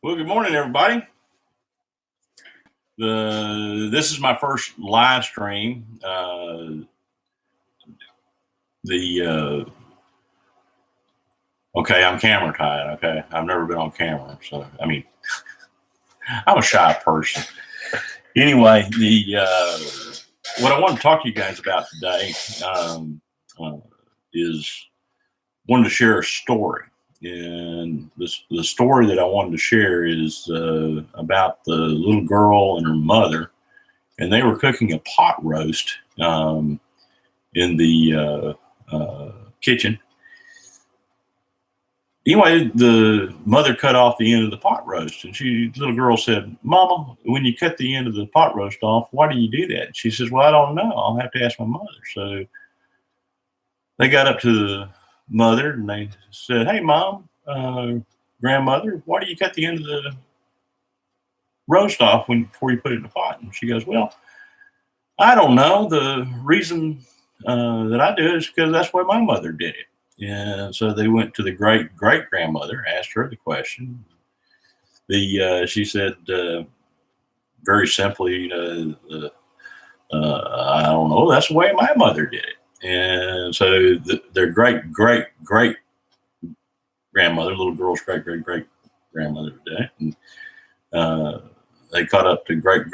Well, good morning, everybody. This is my first live stream. Okay, I'm camera tied. Okay, I've never been on camera, so I mean, I'm a shy person. Anyway, what I want to talk to you guys about today is wanted to share a story. And the story that I wanted to share is about the little girl and her mother, and they were cooking a pot roast in the kitchen. Anyway, the mother cut off the end of the pot roast, and the little girl said, "Mama, when you cut the end of the pot roast off, why do you do that?" And she says, "Well, I don't know. I'll have to ask my mother." So they got up to the mother and they said, "Hey, Mom, grandmother, why do you cut the end of the roast off before you put it in the pot?" And she goes, "Well, I don't know. The reason that I do it is because that's the way my mother did it." And so they went to the great grandmother, asked her the question. She said very simply, "I don't know. That's the way my mother did it." And so their great grandmother, little girl's great grandmother today, and they caught up to great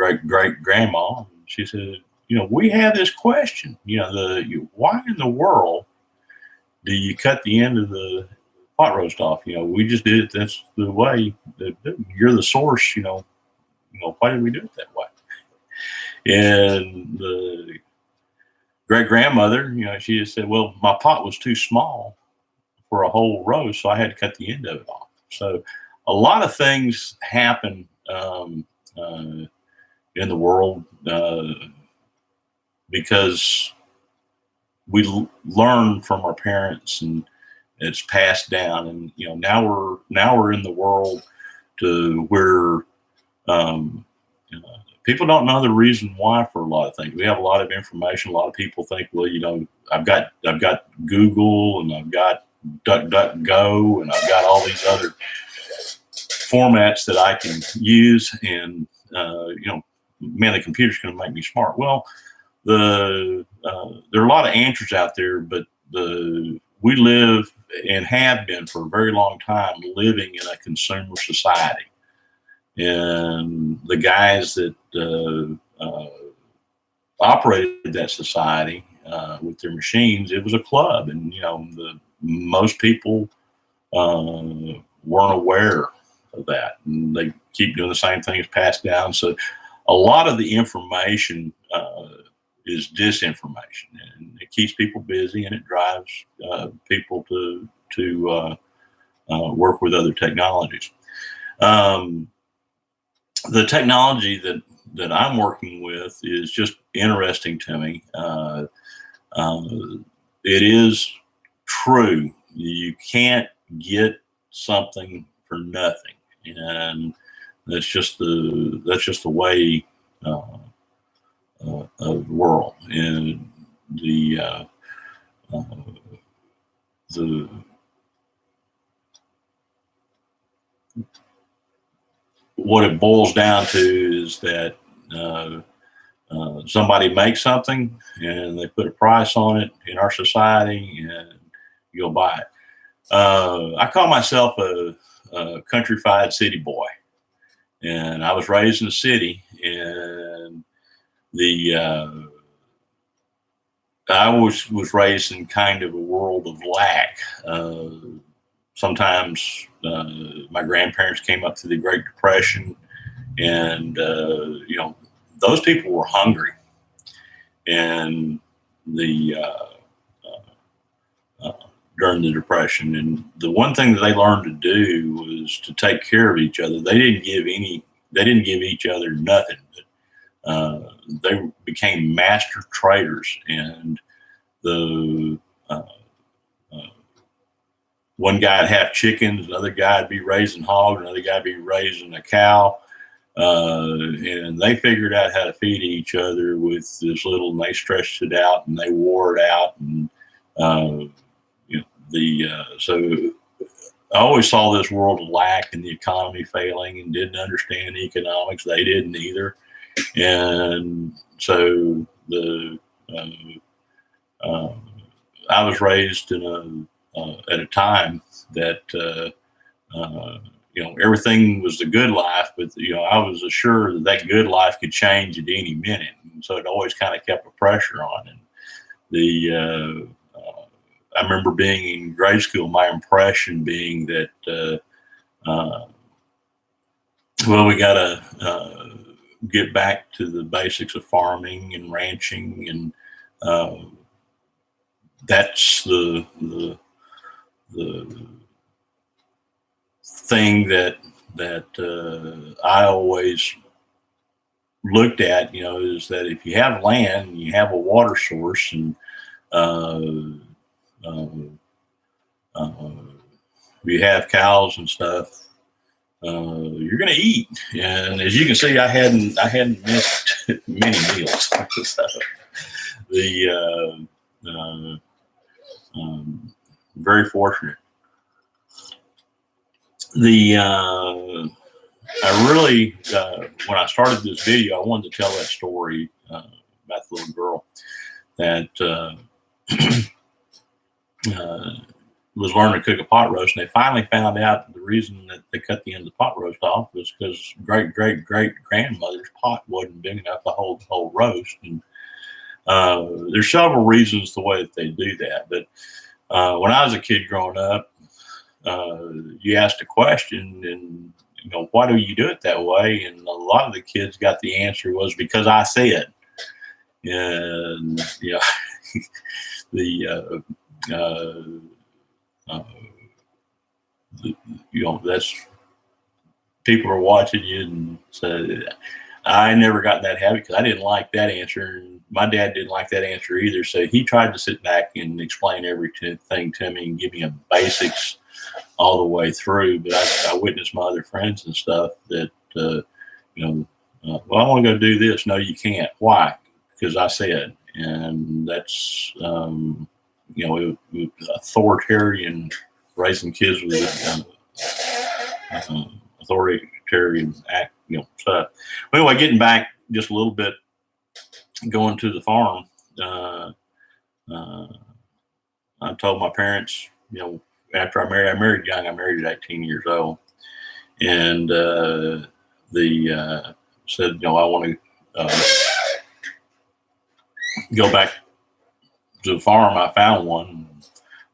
grandma. And she said, "We have this question. Why in the world do you cut the end of the pot roast off? We just did it. That's the way. You're the source. Why did we do it that way?" And the great grandmother, she just said, "Well, my pot was too small for a whole roast, so I had to cut the end of it off." So a lot of things happen in the world because we learn from our parents, and it's passed down. And now we're in the world to where people don't know the reason why for a lot of things. We have a lot of information. A lot of people think, well, I've got Google, and I've got DuckDuckGo, and I've got all these other formats that I can use, and man, the computer's going to make me smart. Well, there are a lot of answers out there, but we live and have been for a very long time living in a consumer society. And the guys that operated that society with their machines, it was a club, and most people weren't aware of that, and they keep doing the same thing. It's passed down. So a lot of the information is disinformation, and it keeps people busy, and it drives people to work with other technologies. The technology that I'm working with is just interesting to me. It is true. You can't get something for nothing, and that's just the way of the world. And what it boils down to is that somebody makes something and they put a price on it in our society, and you'll buy it. I call myself a countrified city boy, and I was raised in the city, and I was raised in kind of a world of lack. Sometimes my grandparents came up through the Great Depression, and those people were hungry, and during the Depression, and the one thing that they learned to do was to take care of each other. They didn't give each other nothing, but they became master traders, and one guy'd have chickens, another guy'd be raising hogs, another guy'd be raising a cow, and they figured out how to feed each other with this little, and they stretched it out, and they wore it out, and so I always saw this world of lack and the economy failing, and didn't understand economics. They didn't either. And so I was raised in at a time that everything was the good life, but I was assured that that good life could change at any minute, and so it always kind of kept a pressure on. And I remember being in grade school, my impression being that we got to get back to the basics of farming and ranching, and that's the thing that I always looked at, is that if you have land, you have a water source, and you have cows and stuff, you're going to eat. And as you can see, I hadn't missed many meals. So very fortunate. I really, when I started this video, I wanted to tell that story about the little girl that was learning to cook a pot roast, and they finally found out the reason that they cut the end of the pot roast off was because great grandmother's pot wasn't big enough to hold the whole roast. And there's several reasons the way that they do that, but when I was a kid growing up, you asked a question, and why do you do it that way? And a lot of the kids got the answer was because I said. And that's, people are watching you, and so I never got in that habit because I didn't like that answer, and my dad didn't like that answer either. So he tried to sit back and explain everything to me and give me a basics all the way through. But I witnessed my other friends and stuff that well, I want to go do this. No, you can't. Why? Because I said. And that's authoritarian, raising kids with authoritarian act, stuff. Anyway, getting back just a little bit, going to the farm, I told my parents, after I married young. I married at 18 years old, and said, I want to go back to the farm. I found one.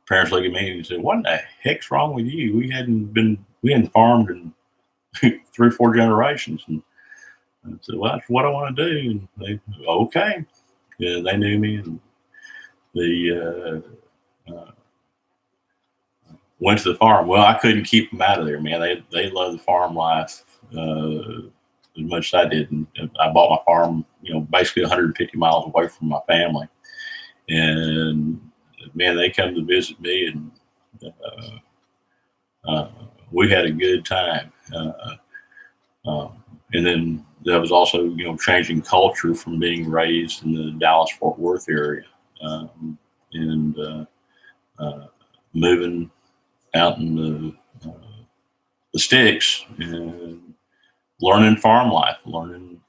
Parents looked at me and said, "What the heck's wrong with you? We hadn't farmed in 3 or 4 generations." And I said, "Well, that's what I want to do." And they, okay. Yeah, they knew me, and they went to the farm. Well, I couldn't keep them out of there, man. They love the farm life as much as I did. And I bought my farm, basically 150 miles away from my family. And man, they come to visit me, and we had a good time. And then that was also, changing culture from being raised in the Dallas-Fort Worth area, and moving out in the sticks and learning farm life, learning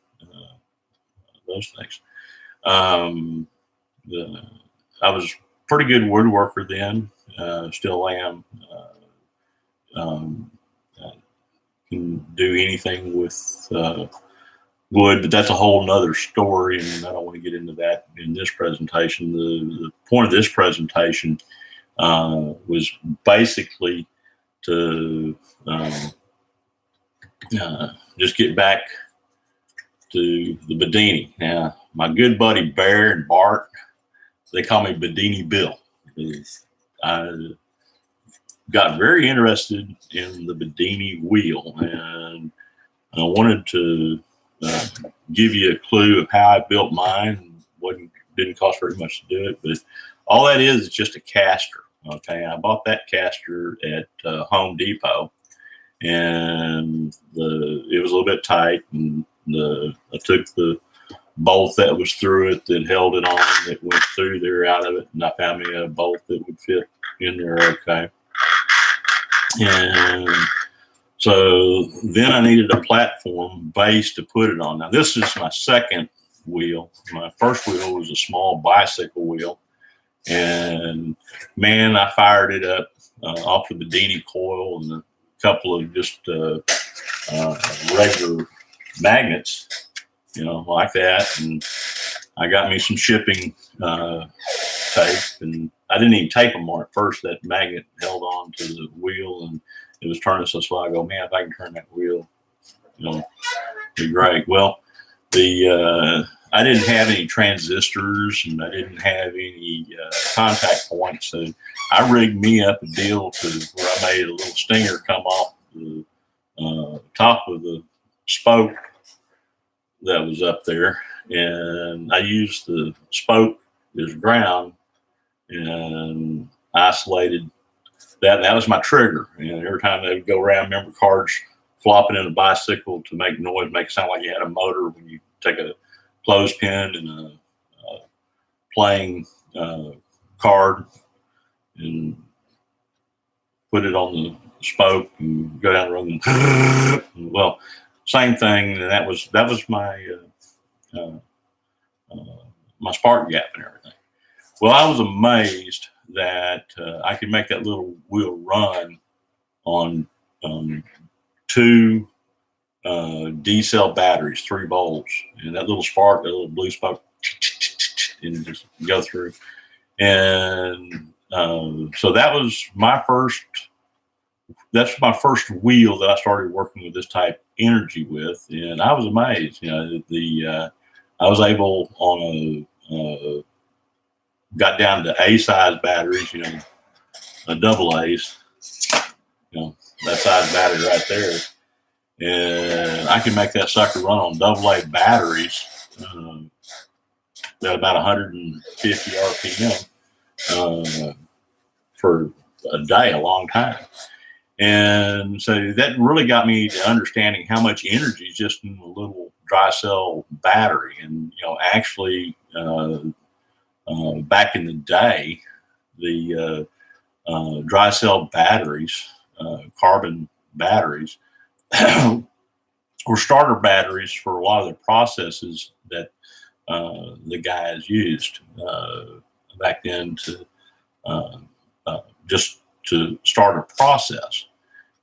those things. I was pretty good woodworker then, still am. Can do anything with wood, but that's a whole nother story, and I don't want to get into that in this presentation. The point of this presentation was basically to just get back to the Bedini. Now, my good buddy Bear and Bart, they call me Bedini Bill. I got very interested in the Bedini Wheel, and I wanted to give you a clue of how I built mine. Didn't cost very much to do it, but all that is just a caster. Okay, I bought that caster at Home Depot, and it was a little bit tight, and I took the bolt that was through it that held it on, that went through there out of it, and I found me a bolt that would fit in there okay. And so then I needed a platform base to put it on. Now this is my second wheel. My first wheel was a small bicycle wheel, and man, I fired it up off of the Bedini Coil and a couple of just regular magnets, you know, like that. And I got me some shipping tape, and I didn't even tape them on at first. That magnet held on to the wheel, and it was turning so slow. I go, man, if I can turn that wheel, you know, it'd be great. Well, I didn't have any transistors, and I didn't have any contact points, so I rigged me up a deal to where I made a little stinger come off the top of the spoke that was up there, and I used the spoke as ground and isolated that. That was my trigger. And every time they would go around, remember cars flopping in a bicycle to make noise, make it sound like you had a motor when you take a clothespin and a playing card and put it on the spoke and go down the road and well, same thing. And that was my my spark gap and everything. Well, I was amazed that I could make that little wheel run on 2 D-cell batteries, 3 volts, and that little spark, that little blue spark, and just go through. And so that was my first. That's my first wheel that I started working with this type energy with, and I was amazed. You know, I was able on a got down to A-size batteries, you know, a double A's, you know, that size battery right there. And I can make that sucker run on double A batteries at about 150 RPM for a day, a long time. And so that really got me to understanding how much energy is just in a little dry cell battery. And, you know, actually, back in the day, the dry cell batteries, carbon batteries, were starter batteries for a lot of the processes that the guys used back then to just to start a process.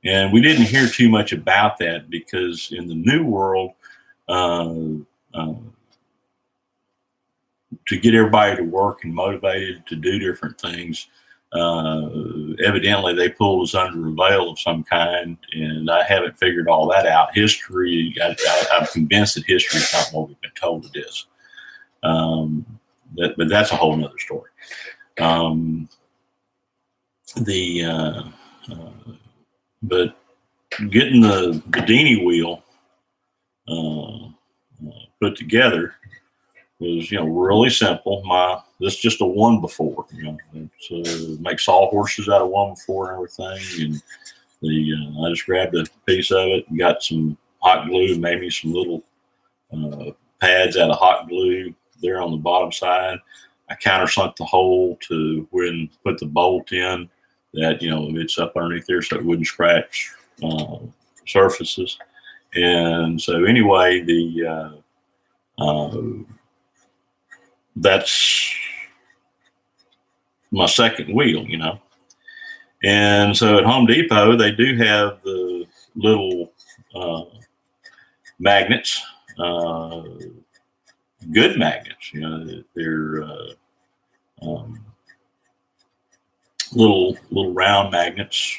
And we didn't hear too much about that because in the new world, to get everybody to work and motivated to do different things, evidently they pulled us under a veil of some kind, and I haven't figured all that out. History, I'm convinced that history is not what we've been told it is. But that's a whole nother story. But getting the Dini Wheel put together was, you know, really simple. This is just a 1x4, you know. So make sawhorses out of 1x4 and everything. And I just grabbed a piece of it and got some hot glue, made me some little pads out of hot glue there on the bottom side. I countersunk the hole to when put the bolt in, that, you know, it's up underneath there so it wouldn't scratch surfaces. And so anyway, that's my second wheel, you know. And so at Home Depot, they do have the little magnets, good magnets, you know. They're little round magnets,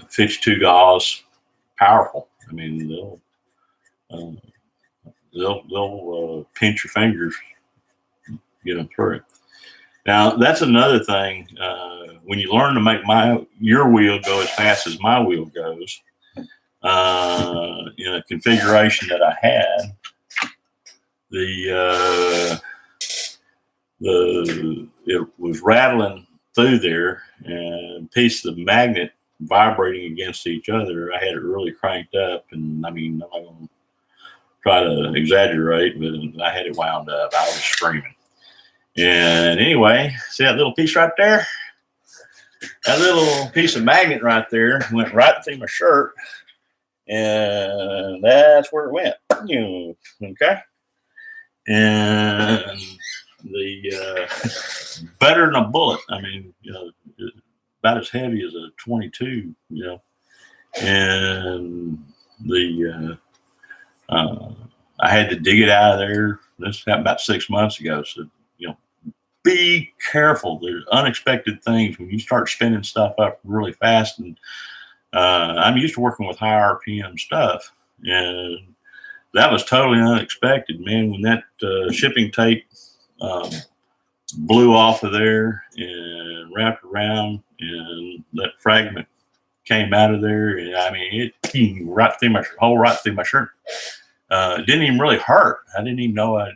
52 gauss, powerful. I mean, they'll pinch your fingers, get them through. Now that's another thing. When you learn to make your wheel go as fast as my wheel goes, in a configuration that I had, it was rattling through there, and a piece of the magnet vibrating against each other. I had it really cranked up, and I mean, I'm not going to try to exaggerate, but I had it wound up. I was screaming. And anyway, see that little piece right there? that little piece of magnet right there went right through my shirt, and that's where it went. Okay, and the better than a bullet. I mean, about as heavy as a 22. And the I had to dig it out of there. This happened about 6 months ago. So be careful. There's unexpected things when you start spinning stuff up really fast. And I'm used to working with high RPM stuff, and that was totally unexpected, man. When that shipping tape blew off of there and wrapped around, and that fragment came out of there, and I mean, it came right through my shirt. It didn't even really hurt. I didn't even know I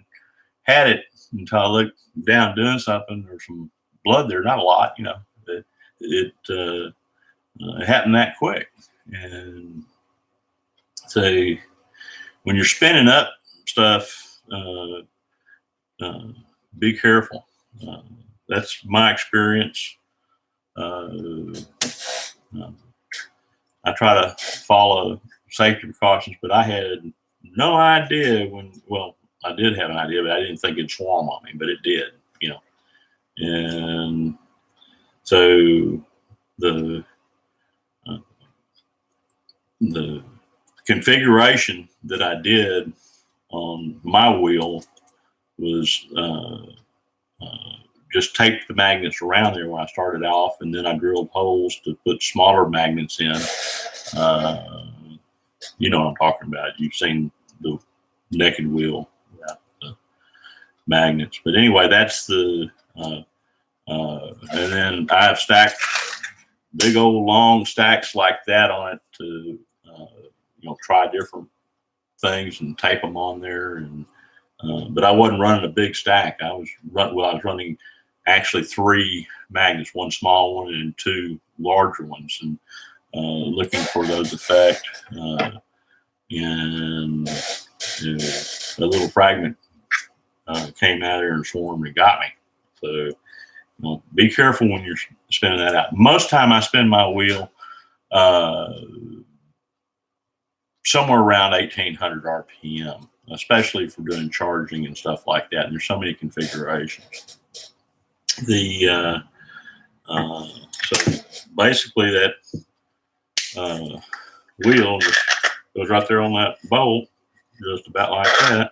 had it until I looked down doing something. There's some blood there, not a lot, it happened that quick. And so when you're spinning up stuff, be careful. That's my experience. I try to follow safety precautions, but I had no idea I did have an idea, but I didn't think it'd swarm on me, but it did, And so the configuration that I did on my wheel was just tape the magnets around there when I started off, and then I drilled holes to put smaller magnets in. You know what I'm talking about. You've seen the naked wheel without the magnets. But anyway, that's the, and then I've stacked big old long stacks like that on it to, try different things and tape them on there. And but I wasn't running a big stack. I was running actually 3 magnets, 1 small one and 2 larger ones, and looking for those effects. And a little fragment came out there and swarmed and got me. So be careful when you're spinning that out. Most time I spin my wheel somewhere around 1800 RPM, especially for doing charging and stuff like that. And there's so many configurations. So basically that wheel just goes right there on that bolt, just about like that.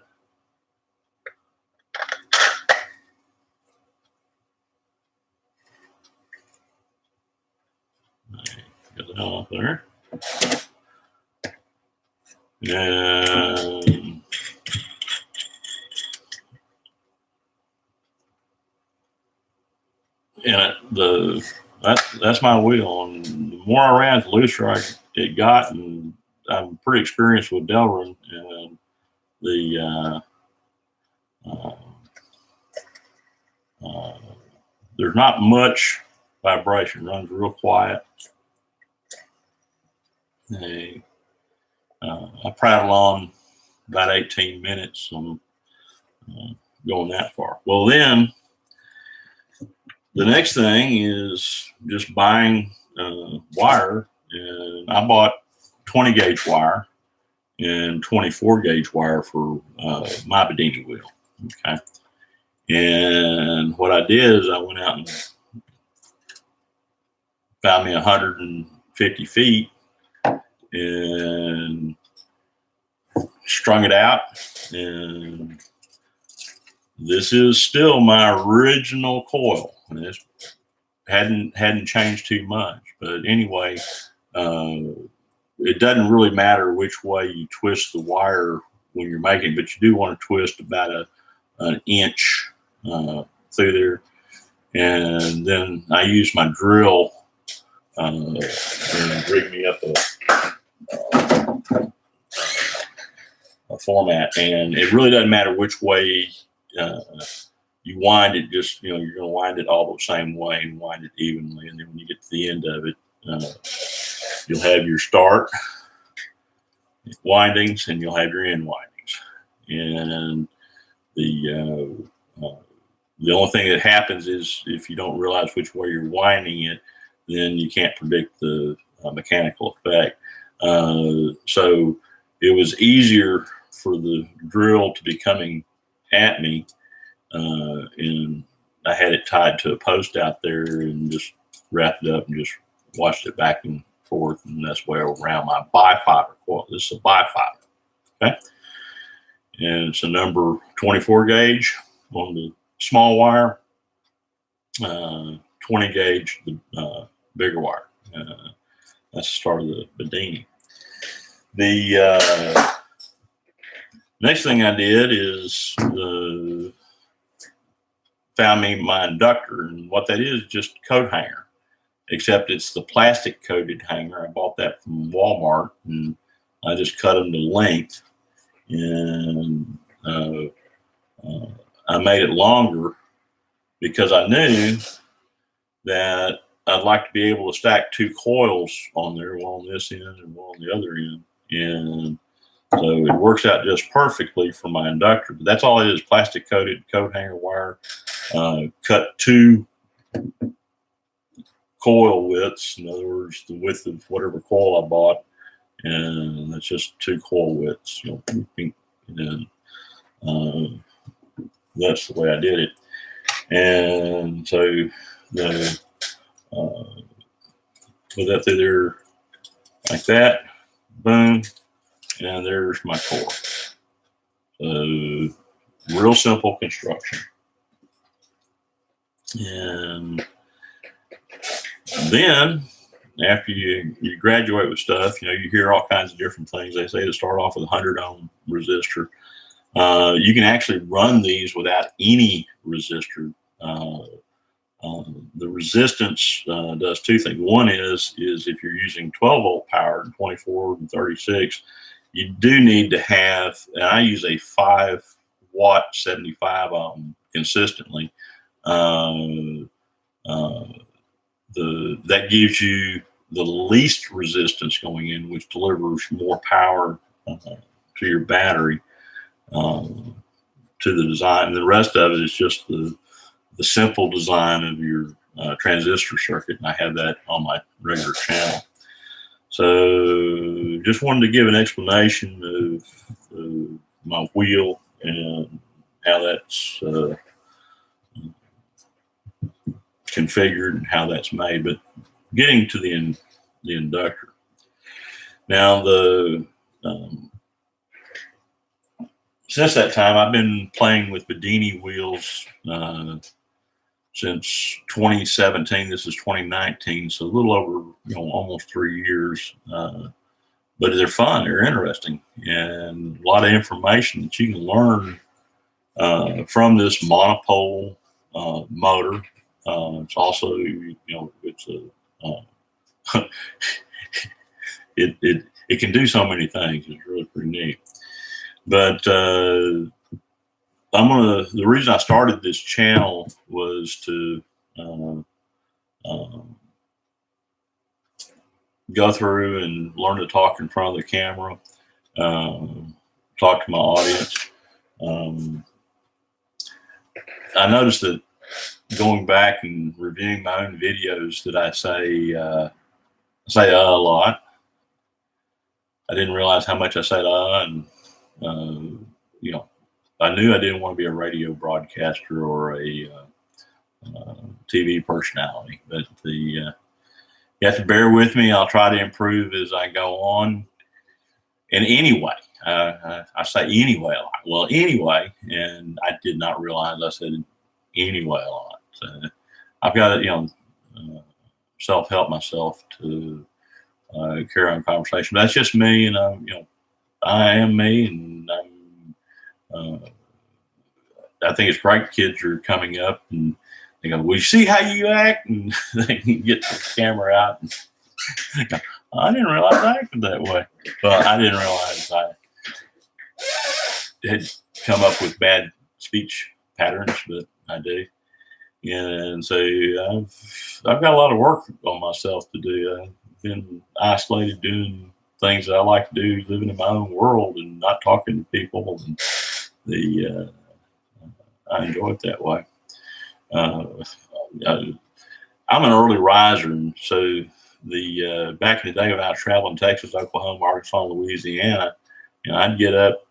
Get that off there. And that's my wheel. And the more I ran, the looser it got, and I'm pretty experienced with Delrin, and there's not much vibration. It runs real quiet. I prattle on about 18 minutes on going that far. Well, then the next thing is just buying wire, and I bought 20 gauge wire and 24 gauge wire for my Bedini wheel. Okay. And what I did is I went out and found me 150 feet and strung it out. And this is still my original coil. And this hadn't changed too much. But anyway, it doesn't really matter which way you twist the wire when you're making, but you do want to twist about an inch through there. And then I use my drill and rig me up a format. And it really doesn't matter which way you wind it, just, you're going to wind it all the same way and wind it evenly. And then when you get to the end of it, you'll have your start windings and you'll have your end windings. And the only thing that happens is if you don't realize which way you're winding it, then you can't predict the mechanical effect. So it was easier for the drill to be coming at me, and I had it tied to a post out there and just wrapped it up and just watched it back and forth, and that's way around my bifiber coil. This is a bifiber, okay? And it's a number 24 gauge on the small wire, 20 gauge, the bigger wire. That's the start of the Bedini. The next thing I did is found me my inductor, and what that is just a coat hanger, except it's the plastic coated hanger. I bought that from Walmart, and I just cut them to length, and I made it longer because I knew that I'd like to be able to stack two coils on there, one on this end and one on the other end. And so it works out just perfectly for my inductor. But that's all it is, plastic coated coat hanger wire. Cut two coil widths, in other words, the width of whatever coil I bought. And that's just two coil widths, you know, and that's the way I did it. And so the put that through there like that, boom, and there's my core. So real simple construction. And then after you graduate with stuff, you know, you hear all kinds of different things. They say to start off with a 100 ohm resistor. You can actually run these without any resistor. The resistance does two things. One is if you're using 12 volt power and 24 and 36, you do need to have, and I use a 5 watt 75 ohm consistently. That gives you the least resistance going in, which delivers more power to your battery, to the design. The rest of it is just the simple design of your transistor circuit, and I have that on my regular channel. So just wanted to give an explanation of my wheel and how that's configured and how that's made. But getting to the inductor. Now, since that time, I've been playing with Bedini wheels since 2017. This is 2019, so a little over, you know, almost 3 years. But they're fun, they're interesting, and a lot of information that you can learn from this monopole motor. It's also, you know, it's a it can do so many things. It's really pretty neat. But the reason I started this channel was to go through and learn to talk in front of the camera, talk to my audience. I noticed that going back and reviewing my own videos that I say a lot. I didn't realize how much I said and you know, I knew I didn't want to be a radio broadcaster or a TV personality, but you have to bear with me. I'll try to improve as I go on. And anyway, I say anyway a lot. Well, anyway, and I did not realize I said anyway a lot. So I've got to, you know, self-help myself to carry on conversation. But that's just me, and you know, I am me, and I think it's great. Kids are coming up and they go, "We see how you act," and they can get the camera out. And I didn't realize I acted that way. Well, I didn't realize I had come up with bad speech patterns, but I do. And so I've got a lot of work on myself to do. I've been isolated doing things that I like to do, living in my own world and not talking to people. And I enjoy it that way. I'm an early riser, and so the back in the day when I was traveling Texas, Oklahoma, Arkansas, Louisiana, I'd get up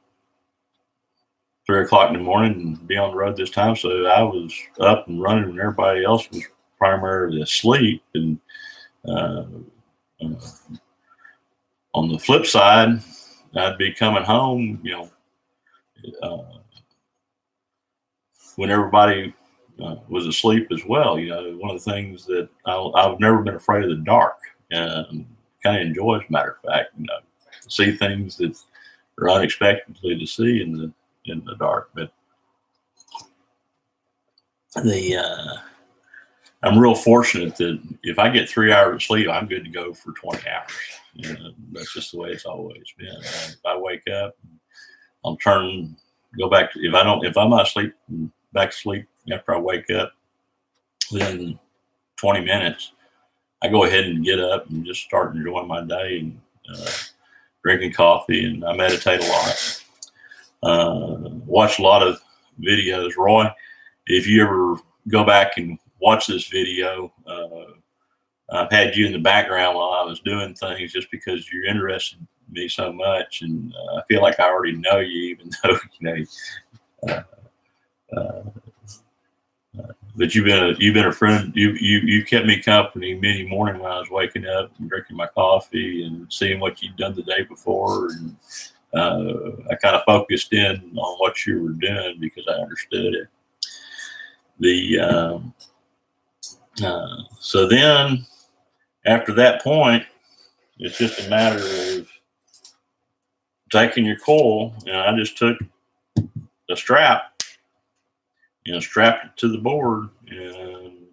3 o'clock in the morning and be on the road this time. So I was up and running, and everybody else was primarily asleep. And uh, on the flip side, I'd be coming home, when everybody was asleep as well. One of the things that I've never been afraid of the dark, and kind of enjoy, as a matter of fact, see things that are unexpectedly to see in the dark. But I'm real fortunate that if I get 3 hours of sleep, I'm good to go for 20 hours. That's just the way it's always been. If I wake up, I'll go back to, if I'm not asleep, back to sleep after I wake up, within 20 minutes, I go ahead and get up and just start enjoying my day, and drinking coffee, and I meditate a lot. Watch a lot of videos. Roy, if you ever go back and watch this video, I've had you in the background while I was doing things, just because you're interested in me so much, and I feel like I already know you, even though but you've been a friend. You kept me company many morning when I was waking up and drinking my coffee and seeing what you'd done the day before, and I kind of focused in on what you were doing because I understood it. So then, after that point, it's just a matter of taking your coil. I just took a strap, strapped it to the board, and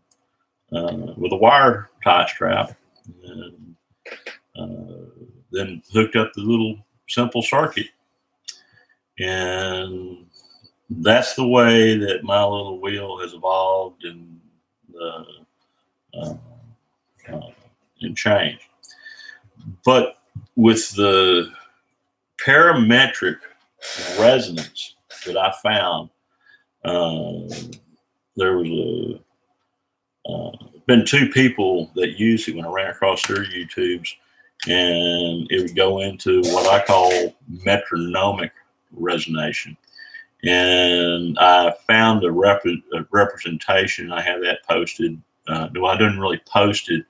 with a wire tie strap, and then hooked up the little simple circuit. And that's the way that my little wheel has evolved and changed. But with the parametric resonance that I found, there was been 2 people that used it when I ran across their YouTubes, and it would go into what I call metronomic resonance. And I found a representation. I have that posted. No, I didn't really post it.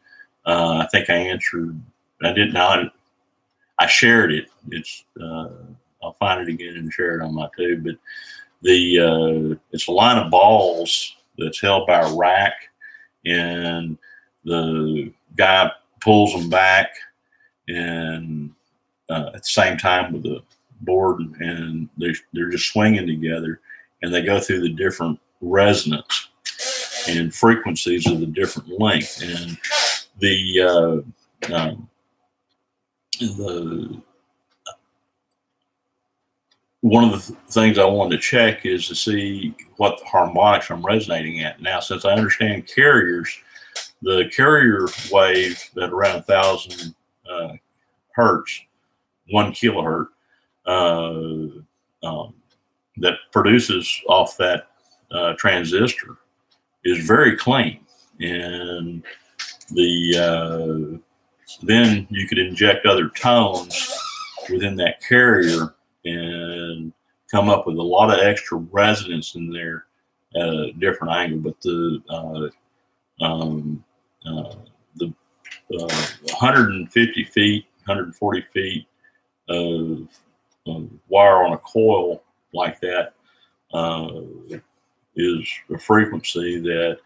I think I answered. I did not. I shared it. I'll find it again and share it on my tube. But it's a line of balls that's held by a rack, and the guy pulls them back, and at the same time with the board, and they're just swinging together, and they go through the different resonance and frequencies of the different length. And the one of the things I wanted to check is to see what the harmonics I'm resonating at. Now, since I understand carriers, the carrier wave at around 1,000 hertz, 1 kilohertz, that produces off that transistor is very clean. And then you could inject other tones within that carrier and come up with a lot of extra resonance in there at a different angle. But the 150 feet, 140 feet of wire on a coil like that is a frequency that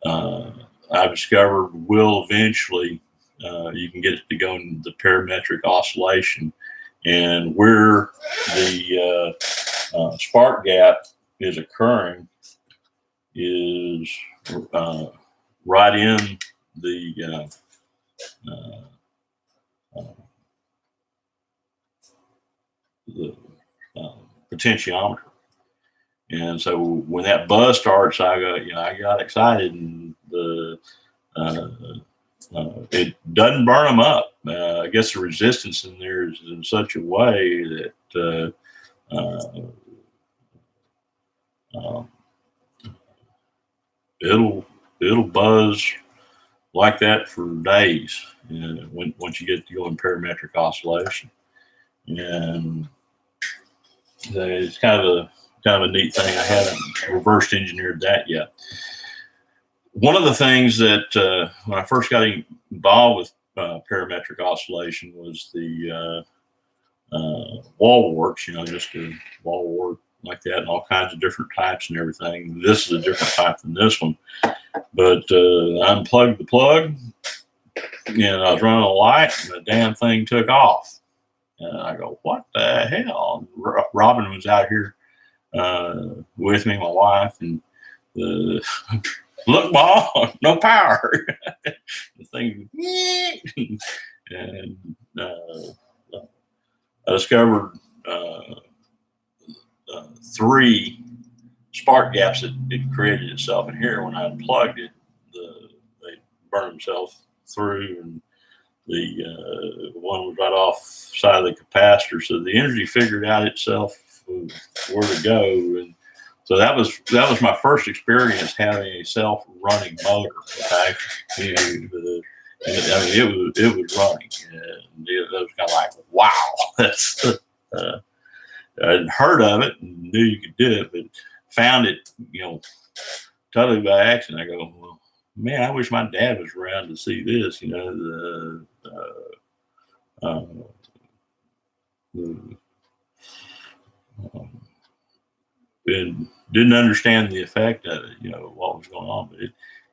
I discovered will eventually, you can get it to go into the parametric oscillation. And where the spark gap is occurring is right in the potentiometer. And so when that buzz starts, I got excited, and it doesn't burn them up. I guess the resistance in there is in such a way that it'll buzz like that for days once you get to go in parametric oscillation. And it's kind of a neat thing. I haven't reverse engineered that yet. One of the things that when I first got involved with parametric oscillation was the wall warts, just a wall wart like that, and all kinds of different types and everything. This is a different type than this one. But I unplugged the plug, and I was running a light, and the damn thing took off. And I go, what the hell? Robin was out here with me, my wife, and look, Mom, no power. The thing, and I discovered 3 spark gaps that it created itself in here. When I unplugged it, they burned themselves through, and the one was right off side of the capacitor. So the energy figured out itself where to go, and so that was my first experience having a self-running motor. Okay, it was running, and it was kind of like, wow, that's. I hadn't heard of it and knew you could do it, but found it, totally by accident. I go, well, man, I wish my dad was around to see this. And didn't understand the effect of it, what was going on, but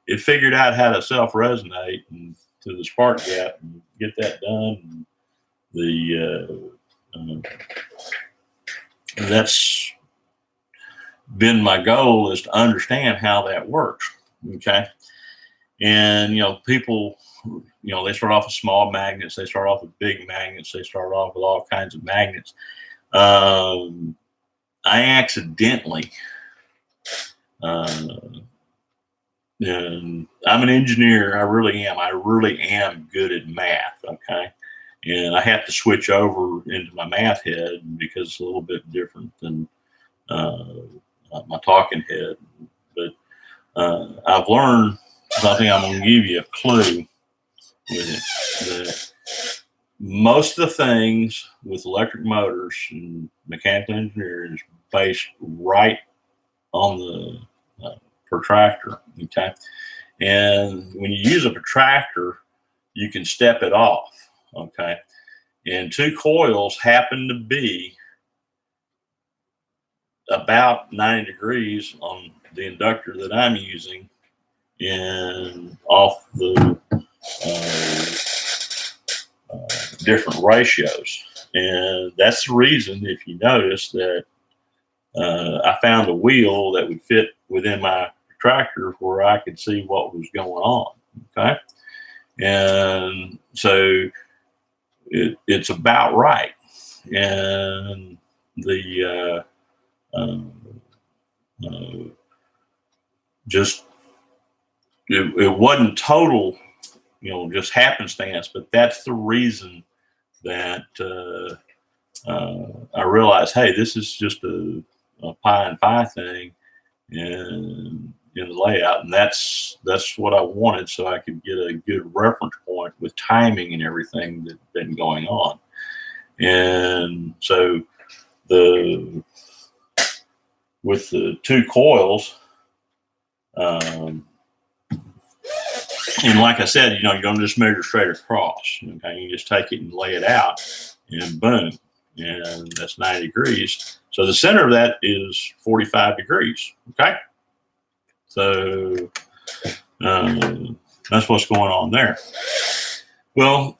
it figured out how to self-resonate and to the spark gap and get that done. And that's been my goal, is to understand how that works. Okay. And, people, they start off with small magnets. They start off with big magnets. They start off with all kinds of magnets. I accidentally, and I'm an engineer. I really am good at math. Okay. And I have to switch over into my math head because it's a little bit different than my talking head. But I've learned something. I'm going to give you a clue with it. That most of the things with electric motors and mechanical engineering is based right on the protractor. Okay. And when you use a protractor, you can step it off. Okay, and 2 coils happen to be about 90 degrees on the inductor that I'm using, and off the different ratios. And that's the reason, if you notice, that I found a wheel that would fit within my protractor where I could see what was going on. Okay, and so it's about right. And the just it wasn't total, just happenstance, but that's the reason that I realized, hey, this is just a pi and phi thing in the layout, and that's what I wanted, so I could get a good reference point with timing and everything that's been going on. And so with the 2 coils, and like I said, you don't just measure straight across. Okay, you just take it and lay it out, and boom, and that's 90 degrees. So the center of that is 45 degrees. Okay. So that's what's going on there. Well,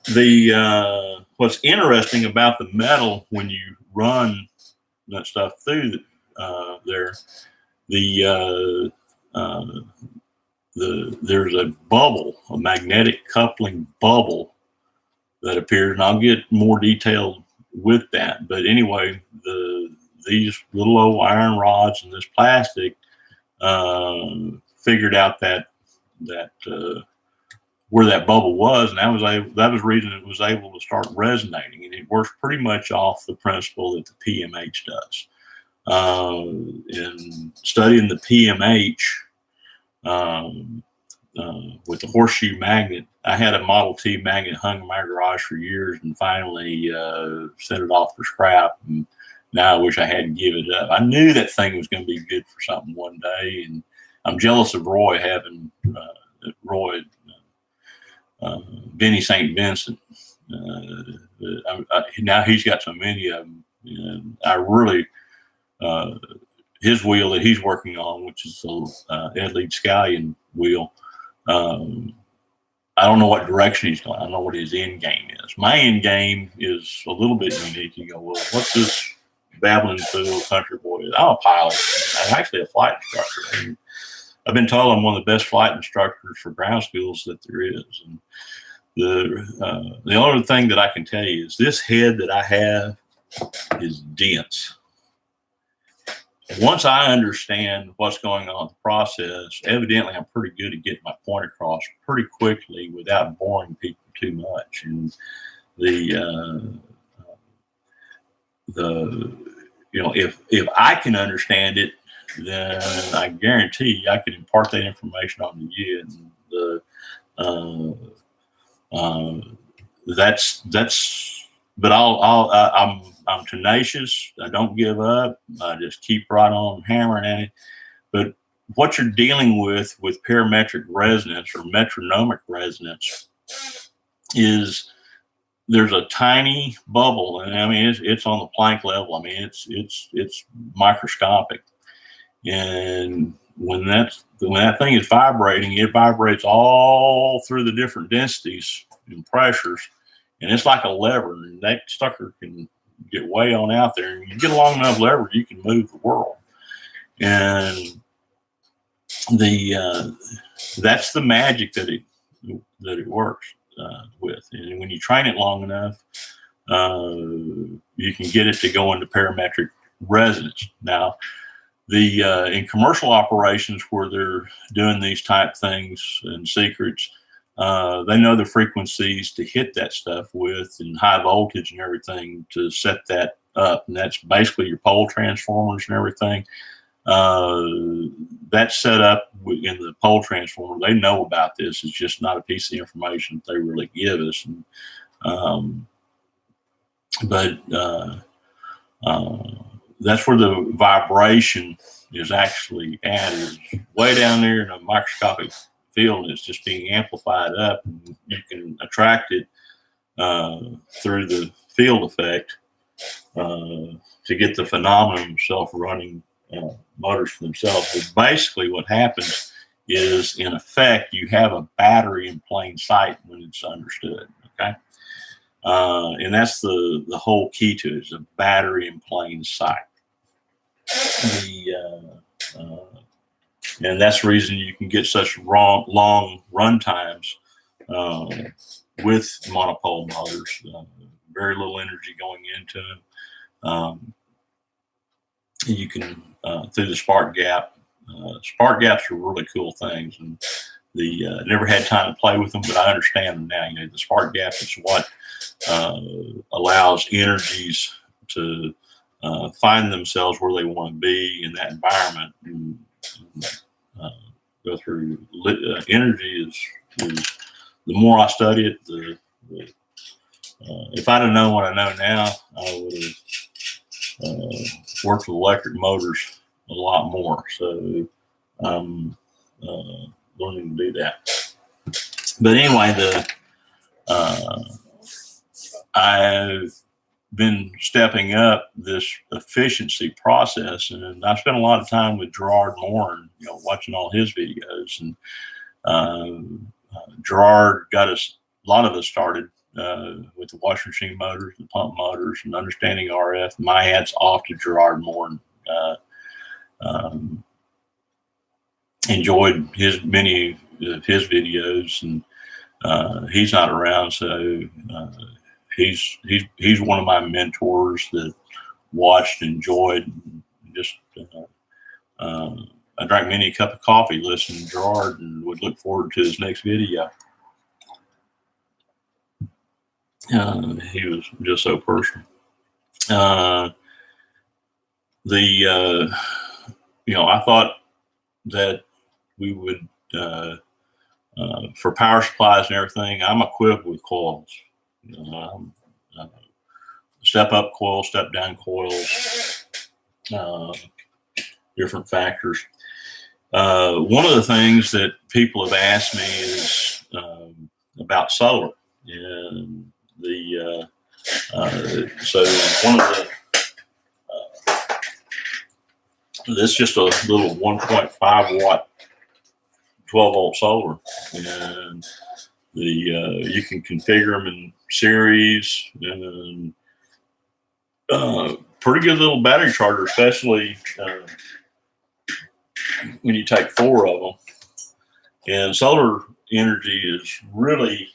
what's interesting about the metal when you run that stuff through there, there's a bubble, a magnetic coupling bubble that appears, and I'll get more detailed with that. But anyway, these little old iron rods and this plastic figured out that where that bubble was, and that was the reason it was able to start resonating. And it works pretty much off the principle that the PMH does. In studying the PMH, with the horseshoe magnet. I had a Model T magnet hung in my garage for years, and finally sent it off for scrap. And now I wish I hadn't given it up. I knew that thing was going to be good for something one day, and I'm jealous of Roy having Benny St. Vincent. Now he's got so many of them. And I really, his wheel that he's working on, which is the Ed Lead Scallion wheel, I don't know what direction he's going. I don't know what his end game is. My end game is a little bit unique. You go, well, what's this babbling fool country boy? I'm a pilot. I'm actually a flight instructor. And I've been told I'm one of the best flight instructors for ground schools that there is. And the only thing that I can tell you is this head that I have is dense. Once I understand what's going on in the process, evidently I'm pretty good at getting my point across pretty quickly without boring people too much. And if I can understand it, then I guarantee you I can impart that information on to you. And but I'm tenacious. I don't give up. I just keep right on hammering at it. But what you're dealing with parametric resonance or metronomic resonance is there's a tiny bubble, and I mean it's on the Planck level. I mean it's microscopic, and when that thing is vibrating, it vibrates all through the different densities and pressures, and it's like a lever, and that sucker can get way on out there, and you get a long enough lever, you can move the world. And that's the magic that it works with. And when you train it long enough, you can get it to go into parametric resonance. Now, in commercial operations where they're doing these type things and secrets, they know the frequencies to hit that stuff with, and high voltage and everything to set that up. And that's basically your pole transformers and everything. That's set up in the pole transformer. They know about this. It's just not a piece of information that they really give us. And, that's where the vibration is actually added, way down there in a microscopic field, and it's just being amplified up. And you can attract it through the field effect to get the phenomenon of self-running motors for themselves. But basically what happens is, in effect, you have a battery in plain sight when it's understood, okay? And that's the whole key to it, is a battery in plain sight. And that's the reason you can get such long run times with monopole motors. Very little energy going into them. You can, through the spark gap. Spark gaps are really cool things, and never had time to play with them, but I understand them now. You know, the spark gap is what allows energies to find themselves where they want to be in that environment, and go through energy is the more I study it, if I'd have known what I know now, I would have worked with electric motors a lot more. So I'm learning to do that. But anyway, I've been stepping up this efficiency process, and I spent a lot of time with Gerard Morin, watching all his videos. And Gerard got a lot of us started with the washing machine motors, the pump motors, and understanding RF. My hat's off to Gerard Morin. Enjoyed many of his videos, and he's not around, so he's one of my mentors that watched, enjoyed, and just I drank many a cup of coffee listening to Gerard, and would look forward to his next video. He was just so personal. I thought that we would for power supplies and everything, I'm equipped with coils. Step up coils, step down coils, different factors. One of the things that people have asked me is about solar, and so one of the this is just a little 1.5 watt 12 volt solar, and you can configure them in series, and pretty good little battery charger, especially when you take 4 of them. And solar energy is really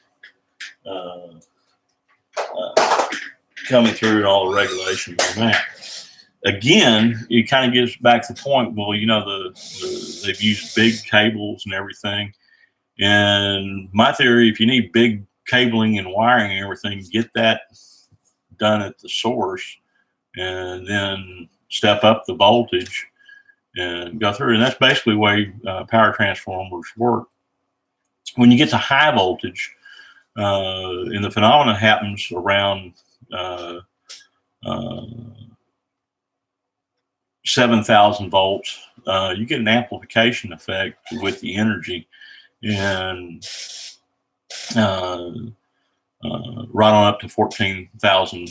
coming through in all the regulations on that. Again, it kind of gets back to the point, well, you know, they've used big cables and everything. And my theory, if you need big cabling and wiring and everything, get that done at the source, and then step up the voltage and go through. And that's basically the way power transformers work. When you get to high voltage, and the phenomenon happens around 7,000 volts, you get an amplification effect with the energy, and right on up to 14,000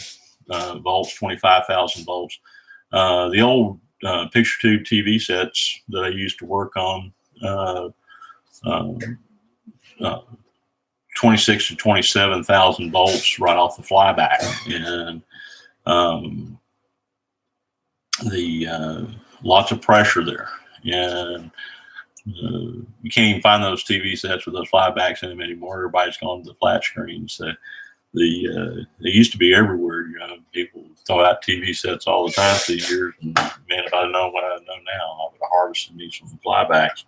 volts, 25,000 volts. The old picture tube TV sets that I used to work on, 26 to 27,000 volts right off the flyback, and lots of pressure there, and you can't even find those TV sets with those flybacks in them anymore. Everybody's gone to the flat screens. So they used to be everywhere. You know, people throw out TV sets all the time these years. And man, if I'd known what I know now, I would have harvested me some flybacks.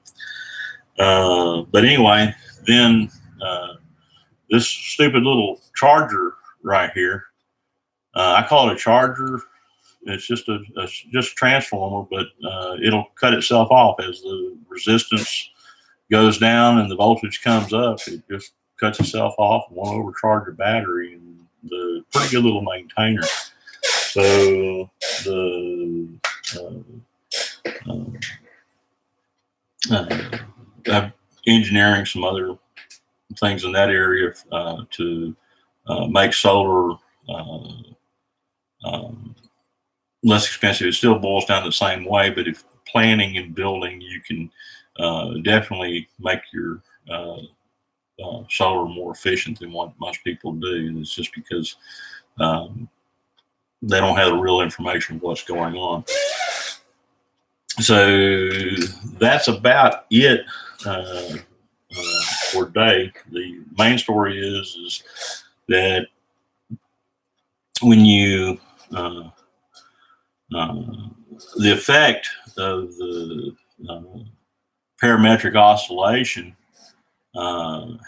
But anyway, then this stupid little charger right here, I call it a charger. It's just a transformer, but it'll cut itself off as the resistance goes down and the voltage comes up. It just cuts itself off and won't overcharge your battery. And the pretty good little maintainer. So I'm engineering some other things in that area to make solar less expensive. It still boils down the same way, but if planning and building, you can definitely make your solar more efficient than what most people do. And it's just because they don't have the real information of what's going on. So that's about it for today. The main story is that when you the effect of the parametric oscillation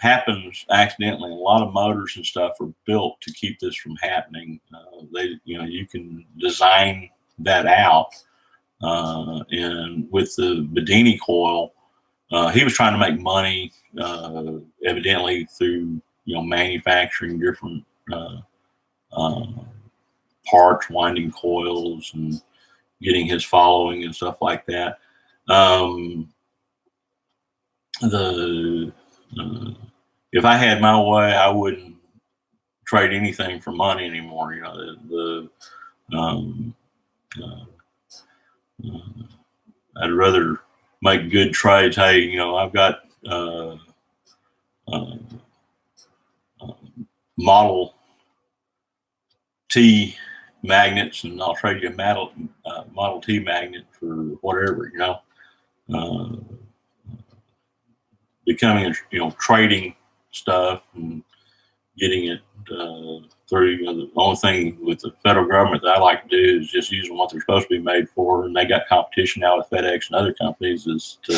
happens accidentally. A lot of motors and stuff are built to keep this from happening. You can design that out. And with the Bedini Coil, he was trying to make money, evidently through manufacturing different parts, winding coils, and getting his following and stuff like that. If I had my way, I wouldn't trade anything for money anymore. I'd rather make good trades. Hey, I've got Model T magnets, and I'll trade you a Model T magnet for whatever. Becoming trading stuff and getting it through. The only thing with the federal government that I like to do is just using what they're supposed to be made for, and they got competition now with FedEx and other companies, is to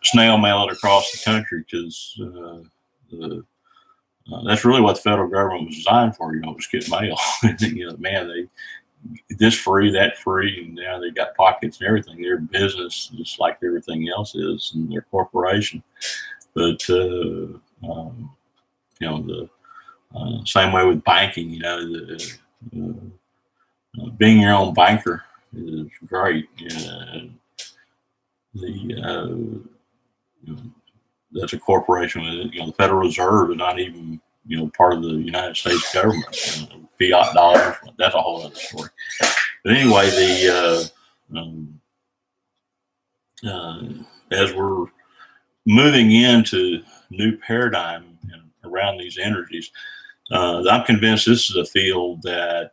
snail mail it across the country, because that's really what the federal government was designed for. Just get mail. Man, this free, that free, and now they got pockets and everything. Their business just like everything else is, and their corporation. But you know, the same way with banking. You know, being your own banker is great. That's a corporation. You know, the Federal Reserve is not even, you know, part of the United States government. Fiat dollars, that's a whole other story. But anyway, as we're moving into new paradigm around these energies, I'm convinced this is a field that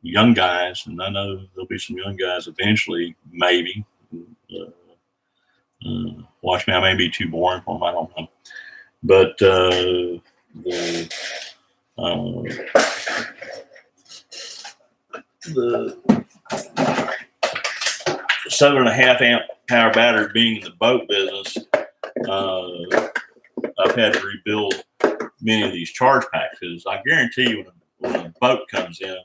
young guys, and I know there'll be some young guys eventually, maybe. Watch me, I may be too boring for them, I don't know. But the 7.5 amp power battery, being in the boat business, I've had to rebuild many of these charge packs, because I guarantee you when a boat comes in,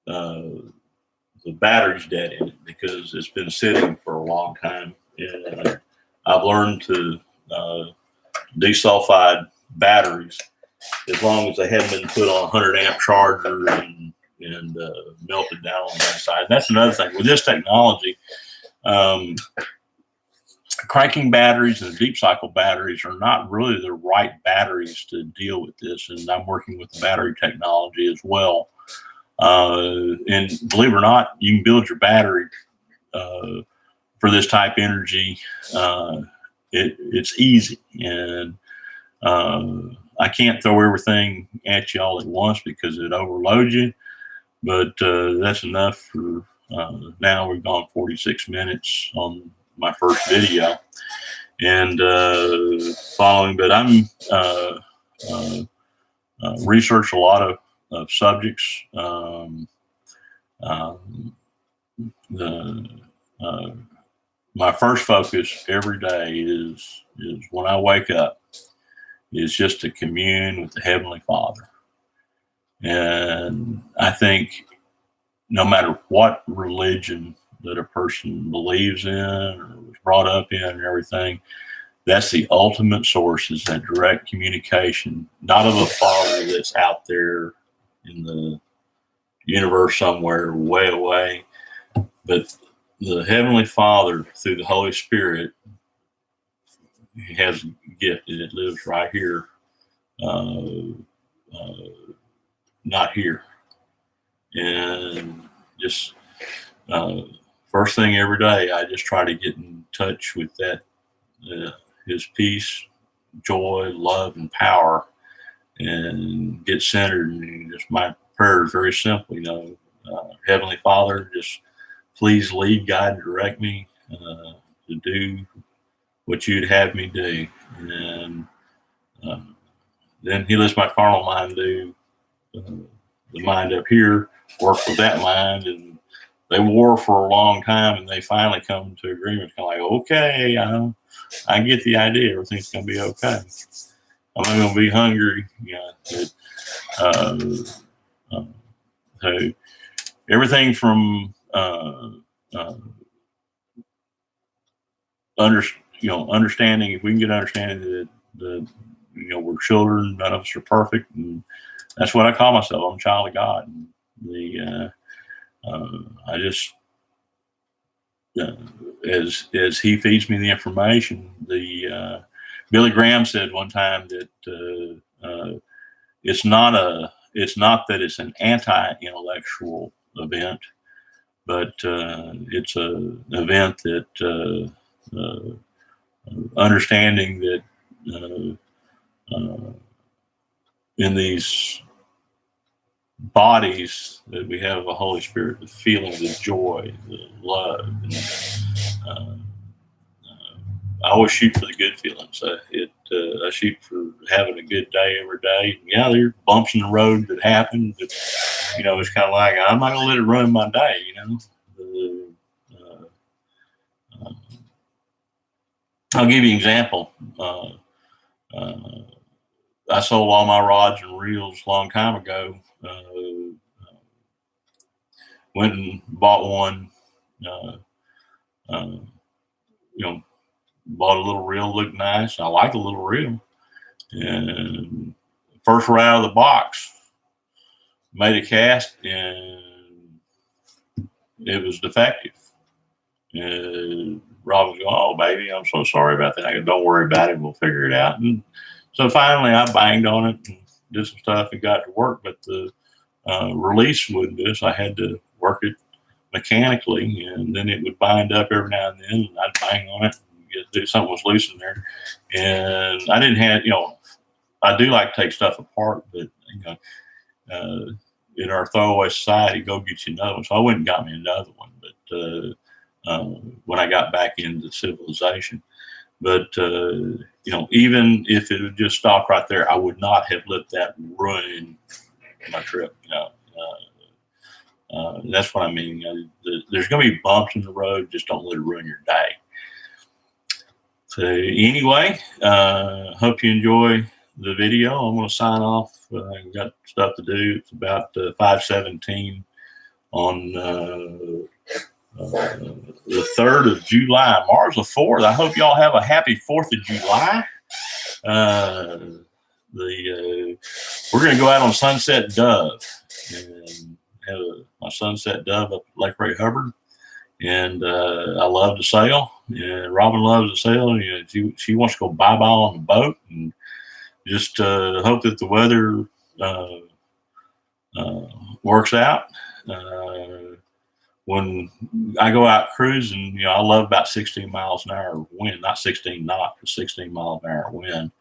the battery's dead in it because it's been sitting for a long time. And I've learned to desulphide batteries as long as they haven't been put on a 100 amp charger and melted down on the inside. And that's another thing with this technology. Cranking batteries and deep cycle batteries are not really the right batteries to deal with this. And I'm working with the battery technology as well. And believe it or not, you can build your battery for this type of energy. It's easy. And I can't throw everything at you all at once because it overloads you. But that's enough for now. We've gone 46 minutes on my first video, and following. But I'm research a lot of subjects. My first focus every day is when I wake up is just to commune with the Heavenly Father. And I think no matter what religion that a person believes in or was brought up in and everything, that's the ultimate source, is that direct communication, not of a Father that's out there in the universe somewhere way away, but the Heavenly Father through the Holy Spirit. He has a gift and it lives right here, not here. And just first thing every day, I just try to get in touch with that, his peace, joy, love, and power, and get centered. And just my prayer is very simple, you know, Heavenly Father, just please lead, guide, and direct me to do what you'd have me do. And then he lets my carnal mind do the mind up here, work with that mind. And they war for a long time, and they finally come to agreement. Kind of like, okay, I get the idea. Everything's going to be okay. I'm not going to be hungry. So everything from understanding, if we can get understanding that we're children, none of us are perfect, and that's what I call myself. I'm a child of God. And I just as he feeds me the information. Billy Graham said one time that it's not that it's an anti-intellectual event, but it's an event that understanding that in these bodies that we have the Holy Spirit, the feeling, the joy, the love. And, I always shoot for the good feelings. I shoot for having a good day every day. Yeah, there are bumps in the road that happen, but it's kind of like I'm not gonna let it ruin my day. I'll give you an example. I sold all my rods and reels a long time ago. went and bought one. You know, bought a little reel, looked nice. I like the little reel. And first right out of the box, made a cast and it was defective. And Robin's going, "Oh, baby, I'm so sorry about that." I go, "Don't worry about it. We'll figure it out." And so finally I banged on it and did some stuff and got to work. But the release wouldn't do, so I had to work it mechanically, and then it would bind up every now and then, and I'd bang on it and get, something was loose in there. And I didn't have, I do like to take stuff apart, but in our throwaway society, go get you another one. So I went and got me another one. But when I got back into civilization, but even if it would just stop right there, I would not have let that ruin my trip. That's what I mean. There's going to be bumps in the road. Just don't let it ruin your day. So anyway, hope you enjoy the video. I'm going to sign off. I've got stuff to do. It's about 5:17 on the 3rd of July. Tomorrow's the 4th. I hope y'all have a happy 4th of July. We're going to go out on Sunset Dove and have my Sunset Dove up at Lake Ray Hubbard. And I love to sail. And Robin loves to sail. She wants to go bye-bye on the boat, and just hope that the weather works out. When I go out cruising, I love about 16 miles an hour wind, not 16 knots, but 16 mile an hour wind.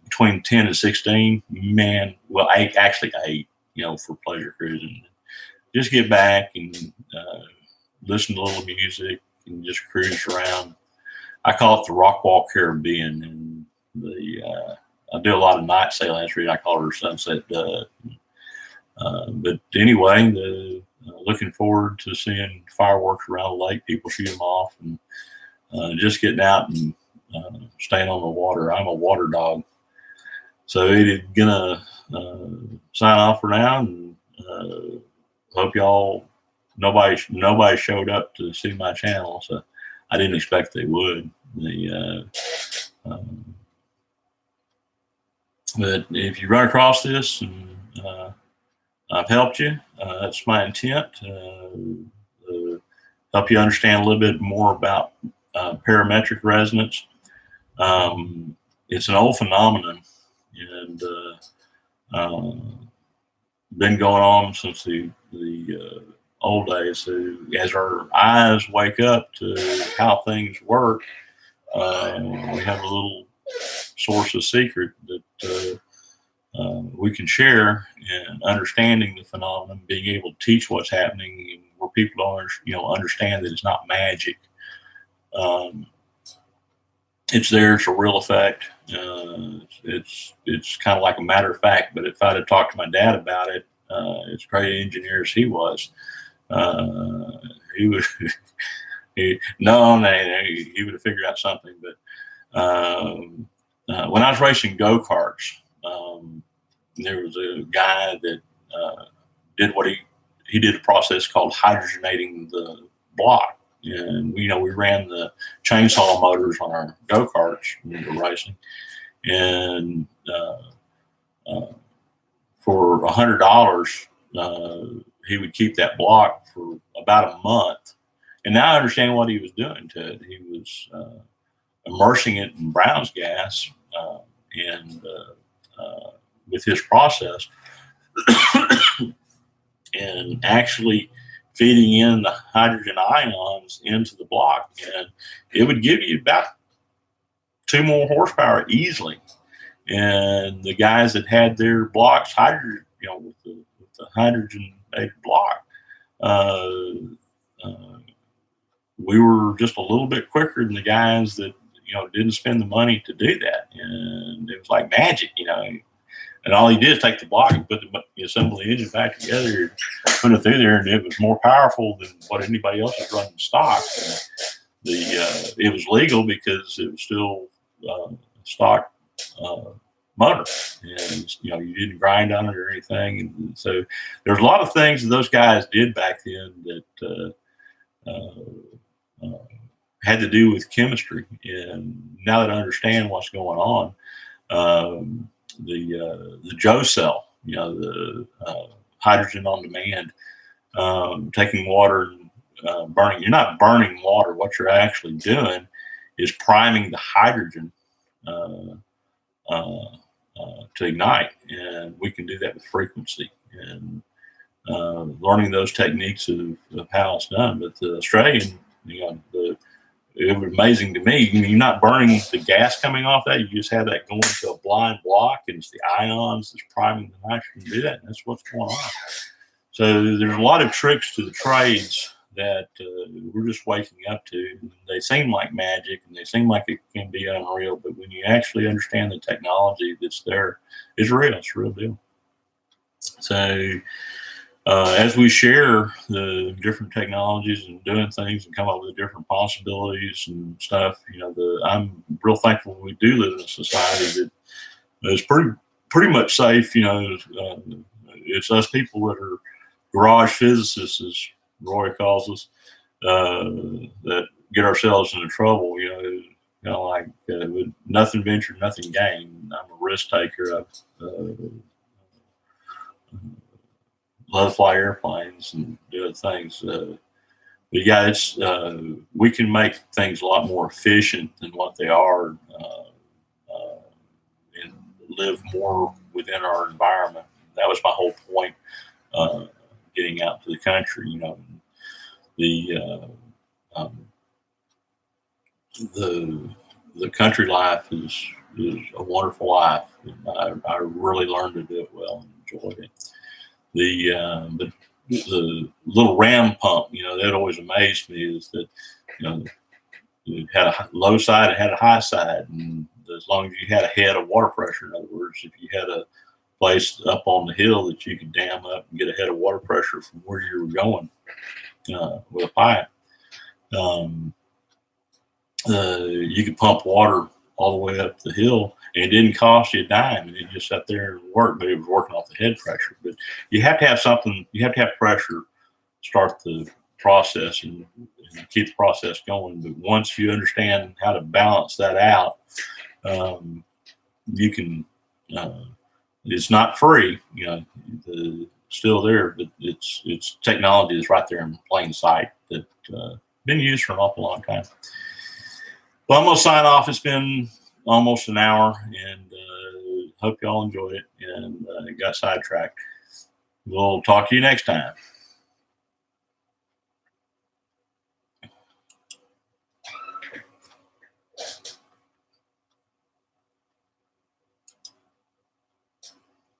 Between 10 and 16, man, well, 8, for pleasure cruising. Just get back and listen to a little music and just cruise around. I call it the Rockwall Caribbean, and I do a lot of night sailing. That's the reason I call her Sunset Dove. But anyway, looking forward to seeing fireworks around the lake. People shoot them off, and just getting out and staying on the water. I'm a water dog. So it's gonna sign off for now, and hope y'all. Nobody showed up to see my channel, so I didn't expect they would. But if you run across this and I've helped you, that's my intent. Help you understand a little bit more about parametric resonance. It's an old phenomenon, and been going on since the old days. So as our eyes wake up to how things work, we have a little source of secret that we can share in understanding the phenomenon, being able to teach what's happening, and where people don't understand that it's not magic. It's there. It's a real effect. It's kind of like a matter of fact. But if I'd have talked to my dad about it, as great an engineer as he was, he would he would have figured out something. But when I was racing go-karts, there was a guy that did what he did a process called hydrogenating the block. And we ran the chainsaw motors on our go-karts when we were racing, and for $100, he would keep that block for about a month. And now I understand what he was doing to it. He was immersing it in Brown's gas, and with his process, and actually feeding in the hydrogen ions into the block, and it would give you about 2 more horsepower easily. And the guys that had their blocks hydrogen, with the hydrogenated block, we were just a little bit quicker than the guys that didn't spend the money to do that. And it was like magic, And all he did is take the block and assemble the engine back together, put it through there, and it was more powerful than what anybody else was running stock. And it was legal because it was still stock motor, and you didn't grind on it or anything. And so there's a lot of things that those guys did back then that had to do with chemistry. And now that I understand what's going on, the Joe cell, the hydrogen on demand, taking water and burning. You're not burning water. What you're actually doing is priming the hydrogen to ignite, and we can do that with frequency and learning those techniques of how it's done. But the Australian, it was amazing to me. You're not burning the gas coming off that. You just have that going to a blind block, and it's the ions that's priming the nitrogen to do that. And that's what's going on. So there's a lot of tricks to the trades that we're just waking up to. They seem like magic, and they seem like it can be unreal. But when you actually understand the technology that's there, it's real. It's a real deal. So as we share the different technologies and doing things and come up with different possibilities and stuff, I'm real thankful we do live in a society that is pretty much safe. It's us people that are garage physicists, as Roy calls us, that get ourselves into trouble. With nothing ventured, nothing gained. I'm a risk taker. Love to fly airplanes and do other things. But yeah, we can make things a lot more efficient than what they are, and live more within our environment. That was my whole point, getting out to the country. The country life is a wonderful life. I really learned to do it well and enjoyed it. But the little ram pump, that always amazed me, is that it had a low side, it had a high side, and as long as you had a head of water pressure, in other words, if you had a place up on the hill that you could dam up and get a head of water pressure from where you were going with a pipe, you could pump water all the way up the hill, and it didn't cost you a dime, and it just sat there and worked, but it was working off the head pressure. But you have to have something, you have to have pressure to start the process and keep the process going. But once you understand how to balance that out, you can, it's not free, still there, but it's technology that's right there in plain sight that been used for an awful long time. Well, I'm going to sign off. It's been almost an hour, and hope y'all enjoyed it and got sidetracked. We'll talk to you next time.